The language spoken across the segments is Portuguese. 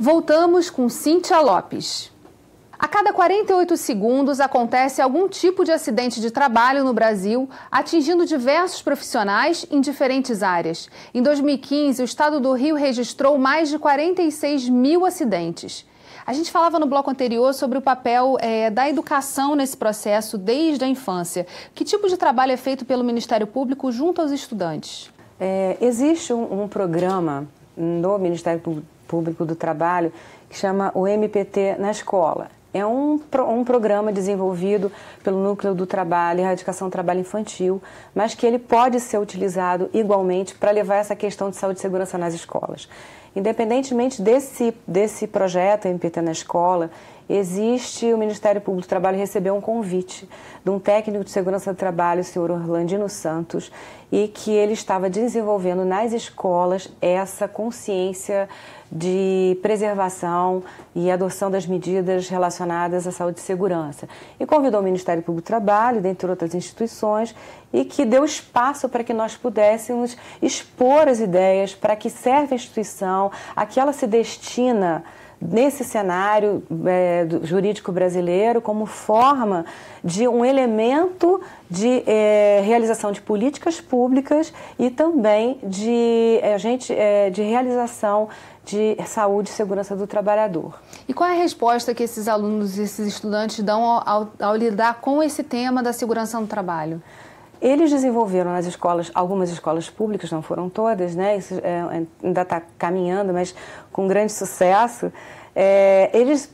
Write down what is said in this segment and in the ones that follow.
Voltamos com Cíntia Lopes. A cada 48 segundos acontece algum tipo de acidente de trabalho no Brasil, atingindo diversos profissionais em diferentes áreas. Em 2015, o estado do Rio registrou mais de 46 mil acidentes. A gente falava no bloco anterior sobre o papel da educação nesse processo desde a infância. Que tipo de trabalho é feito pelo Ministério Público junto aos estudantes? Existe um programa no Ministério Público do Trabalho que chama o MPT na Escola. É um programa desenvolvido pelo Núcleo do Trabalho e Erradicação do Trabalho Infantil, mas que ele pode ser utilizado igualmente para levar essa questão de saúde e segurança nas escolas. Independentemente desse projeto MPT na Escola, o Ministério Público do Trabalho recebeu um convite de um técnico de segurança do trabalho, o senhor Orlandino Santos, e que ele estava desenvolvendo nas escolas essa consciência de preservação e adoção das medidas relacionadas à saúde e segurança. E convidou o Ministério Público do Trabalho, dentre outras instituições, e que deu espaço para que nós pudéssemos expor as ideias, para que serve a instituição, a que ela se destina nesse cenário jurídico brasileiro como forma de um elemento de realização de políticas públicas e também de realização de saúde e segurança do trabalhador. E qual é a resposta que esses alunos, esses estudantes dão ao lidar com esse tema da segurança no trabalho? Eles desenvolveram nas escolas, algumas escolas públicas, não foram todas, né? Isso ainda está caminhando, mas com grande sucesso. Eles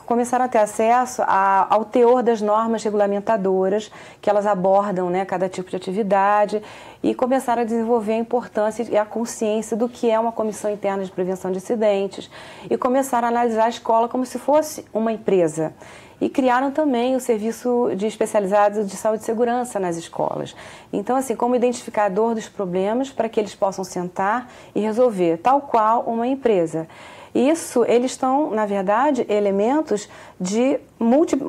começaram a ter acesso ao teor das normas regulamentadoras, que elas abordam, né, cada tipo de atividade, e começaram a desenvolver a importância e a consciência do que é uma comissão interna de prevenção de acidentes, e começaram a analisar a escola como se fosse uma empresa. E criaram também o serviço especializado de saúde e segurança nas escolas. Então, assim, como identificador dos problemas para que eles possam sentar e resolver, tal qual uma empresa. Isso, eles estão, na verdade,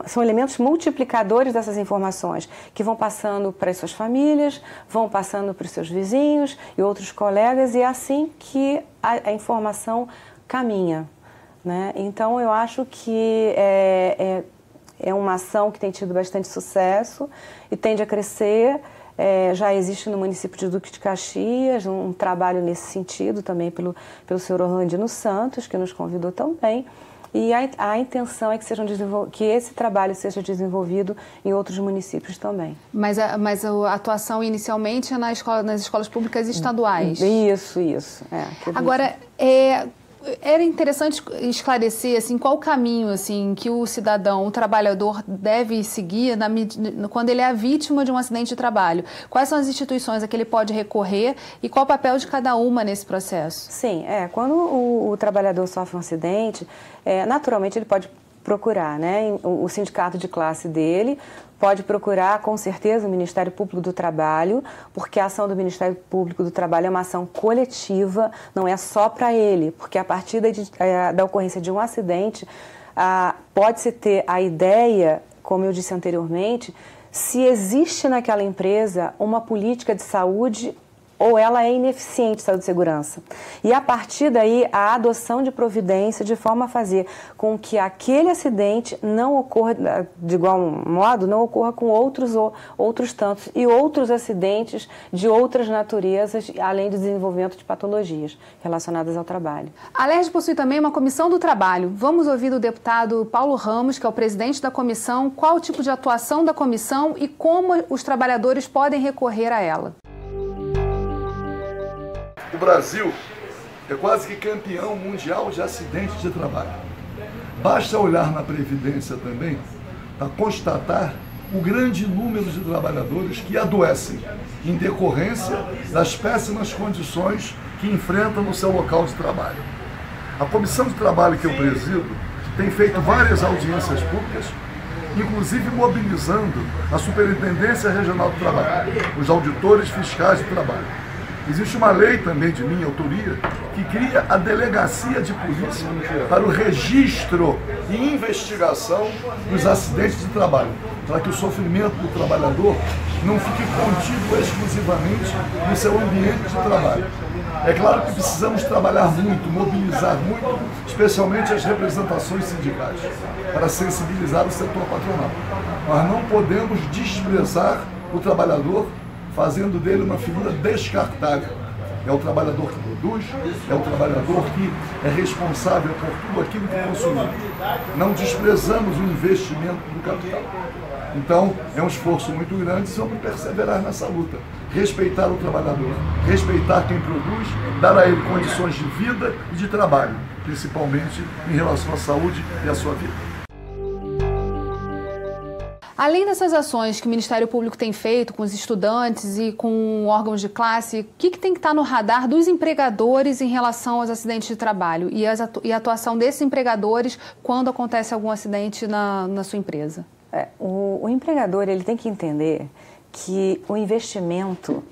são elementos multiplicadores dessas informações, que vão passando para as suas famílias, vão passando para os seus vizinhos e outros colegas, e é assim que a informação caminha, né? Então, eu acho que é uma ação que tem tido bastante sucesso e tende a crescer. Já existe no município de Duque de Caxias um trabalho nesse sentido também pelo senhor Orlandino Santos, que nos convidou também. E a intenção é que esse trabalho seja desenvolvido em outros municípios também. Mas a atuação inicialmente é nas escolas públicas estaduais? Isso. Agora, era interessante esclarecer assim, qual o caminho assim, que o cidadão, o trabalhador deve seguir quando ele é a vítima de um acidente de trabalho. Quais são as instituições a que ele pode recorrer e qual o papel de cada uma nesse processo? Sim, quando o trabalhador sofre um acidente, naturalmente ele pode procurar, né, o sindicato de classe dele, pode procurar, com certeza, o Ministério Público do Trabalho, porque a ação do Ministério Público do Trabalho é uma ação coletiva, não é só para ele, porque a partir da ocorrência de um acidente, pode-se ter a ideia, como eu disse anteriormente, se existe naquela empresa uma política de saúde ou ela é ineficiente, saúde e segurança. E a partir daí, a adoção de providência de forma a fazer com que aquele acidente não ocorra, de igual modo, não ocorra com outros tantos e outros acidentes de outras naturezas, além do desenvolvimento de patologias relacionadas ao trabalho. A Alerj possui também uma comissão do trabalho. Vamos ouvir do deputado Paulo Ramos, que é o presidente da comissão, qual o tipo de atuação da comissão e como os trabalhadores podem recorrer a ela. O Brasil é quase que campeão mundial de acidentes de trabalho. Basta olhar na Previdência também para constatar o grande número de trabalhadores que adoecem em decorrência das péssimas condições que enfrentam no seu local de trabalho. A Comissão de Trabalho que eu presido tem feito várias audiências públicas, inclusive mobilizando a Superintendência Regional do Trabalho, os auditores fiscais do trabalho. Existe uma lei também de minha autoria que cria a delegacia de polícia para o registro e investigação dos acidentes de trabalho, para que o sofrimento do trabalhador não fique contido exclusivamente no seu ambiente de trabalho. É claro que precisamos trabalhar muito, mobilizar muito, especialmente as representações sindicais, para sensibilizar o setor patronal. Nós não podemos desprezar o trabalhador, fazendo dele uma figura descartável. É o trabalhador que produz, é o trabalhador que é responsável por tudo aquilo que consumimos. Não desprezamos o investimento do capital. Então, é um esforço muito grande e vamos perseverar nessa luta. Respeitar o trabalhador, respeitar quem produz, dar a ele condições de vida e de trabalho, principalmente em relação à saúde e à sua vida. Além dessas ações que o Ministério Público tem feito com os estudantes e com órgãos de classe, o que tem que estar no radar dos empregadores em relação aos acidentes de trabalho e a atuação desses empregadores quando acontece algum acidente na sua empresa? O empregador ele tem que entender que o investimento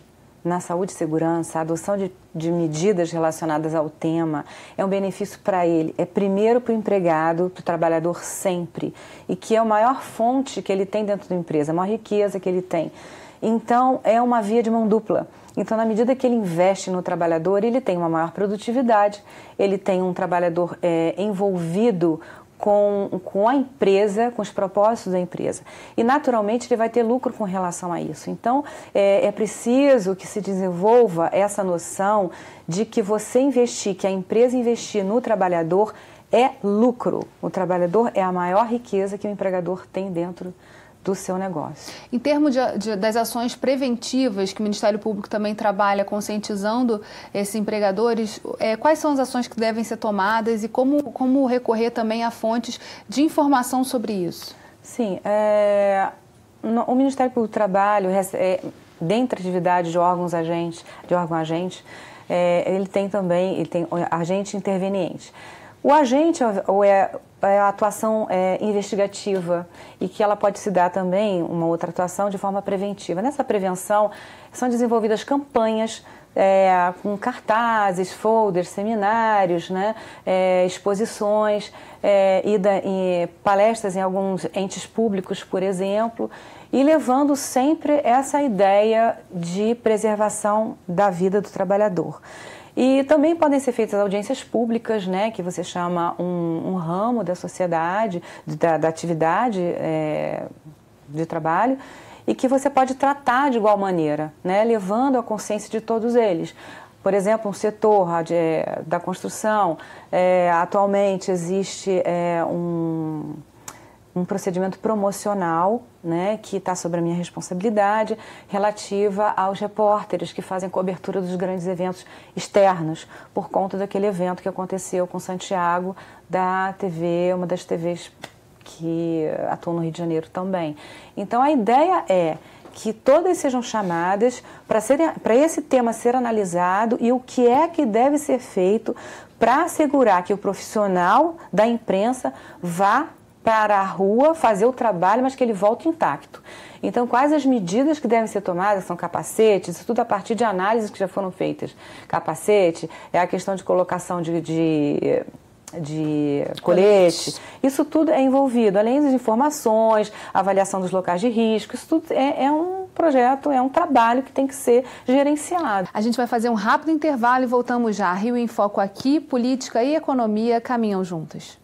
na saúde e segurança, a adoção de medidas relacionadas ao tema, é um benefício para ele. É primeiro para o empregado, para o trabalhador sempre. E que é a maior fonte que ele tem dentro da empresa, a maior riqueza que ele tem. Então, é uma via de mão dupla. Então, na medida que ele investe no trabalhador, ele tem uma maior produtividade, ele tem um trabalhador envolvido com a empresa, com os propósitos da empresa. E, naturalmente, ele vai ter lucro com relação a isso. Então, é preciso que se desenvolva essa noção de que você investir, que a empresa investir no trabalhador é lucro. O trabalhador é a maior riqueza que o empregador tem dentro do seu negócio. Em termos das ações preventivas que o Ministério Público também trabalha conscientizando esses empregadores, quais são as ações que devem ser tomadas e como recorrer também a fontes de informação sobre isso? Sim, o Ministério Público do Trabalho, dentre atividades de órgão-agente, ele tem agente interveniente. O agente é a atuação investigativa e que ela pode se dar também, uma outra atuação, de forma preventiva. Nessa prevenção são desenvolvidas campanhas com cartazes, folders, seminários, né, exposições, e palestras em alguns entes públicos, por exemplo, e levando sempre essa ideia de preservação da vida do trabalhador. E também podem ser feitas audiências públicas, né, que você chama um ramo da sociedade, da atividade de trabalho, e que você pode tratar de igual maneira, né, levando a consciência de todos eles. Por exemplo, um setor da construção, atualmente existe um procedimento promocional, né, que está sob a minha responsabilidade, relativa aos repórteres que fazem cobertura dos grandes eventos externos, por conta daquele evento que aconteceu com Santiago, da TV, uma das TVs que atua no Rio de Janeiro também. Então, a ideia é que todas sejam chamadas para esse tema ser analisado e o que é que deve ser feito para assegurar que o profissional da imprensa vá para a rua fazer o trabalho, mas que ele volte intacto. Então, quais as medidas que devem ser tomadas? São capacetes, isso tudo a partir de análises que já foram feitas. Capacete, é a questão de colocação de colete, isso tudo é envolvido, além das informações, avaliação dos locais de risco, isso tudo é um projeto, é um trabalho que tem que ser gerenciado. A gente vai fazer um rápido intervalo e voltamos já. Rio em Foco aqui, política e economia caminham juntas.